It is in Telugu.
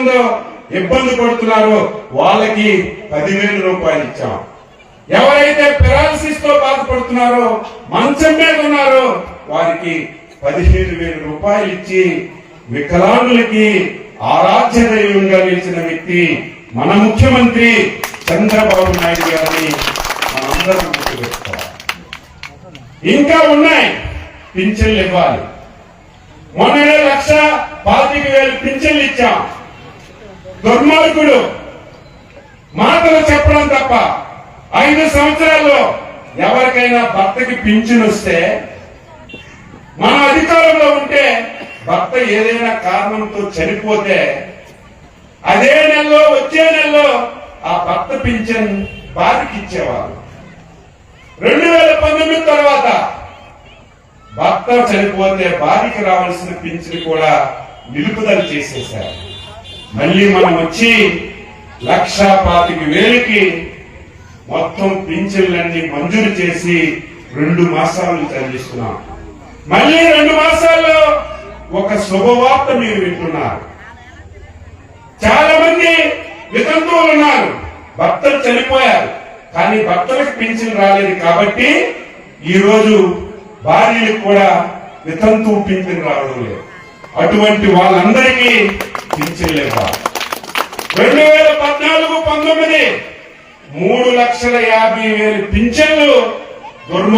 ఉందో ఇబ్బంది పడుతున్నారో వాళ్ళకి 10,000 రూపాయలు ఇచ్చాం. ఎవరైతే పెరాలసిస్ తో బాధపడుతున్నారో మంచం మీద ఉన్నారో వారికి 15,000 రూపాయలు ఇచ్చి వికలాంగులకి ఆరాధ్య దైవంగా నిలిచిన వ్యక్తి మన ముఖ్యమంత్రి చంద్రబాబు నాయుడు గారిని మనందరం గుర్తుపెట్టుకోవాలి. ఇంకా ఉన్నాయి, పింఛన్లు ఇవ్వాలి. మొన్ననే 1,25,000 పింఛన్లు ఇచ్చాం. దుర్మార్గుడు మాటలు చెప్పడం తప్ప 5 సంవత్సరాల్లో ఎవరికైనా భర్తకి పింఛన్ వస్తే మన అధికారంలో ఉంటే భర్త ఏదైనా కారణంతో చనిపోతే అదే నెలలో వచ్చే నెలలో ఆ భర్త పింఛన్ భార్యకి ఇచ్చేవాళ్ళు. 2019 తర్వాత భర్త చనిపోతే భార్యకి రావాల్సిన పింఛన్ కూడా నిలుపుదల చేసేశారు. మళ్ళీ మనం వచ్చి 1,25,000కి మొత్తం పింఛన్లన్నీ మంజూరు చేసి 2 మాసాలు చెల్లిస్తున్నాం. మళ్ళీ 2 మాసాల్లో ఒక శుభవార్త మీరు వింటున్నారు. చాలా మంది వితంతువులు ఉన్నారు, భర్తలు చనిపోయారు, కానీ భర్తలకు పింఛన్ రాలేదు. కాబట్టి ఈ రోజు భార్యలకు కూడా వితంతువు పింఛన్ రావడం లేదు. అటువంటి వాళ్ళందరికీ పింఛన్లు ఇవ్వాలి. 2014-19 3,50,000 పింఛన్లు దుర్మార్గం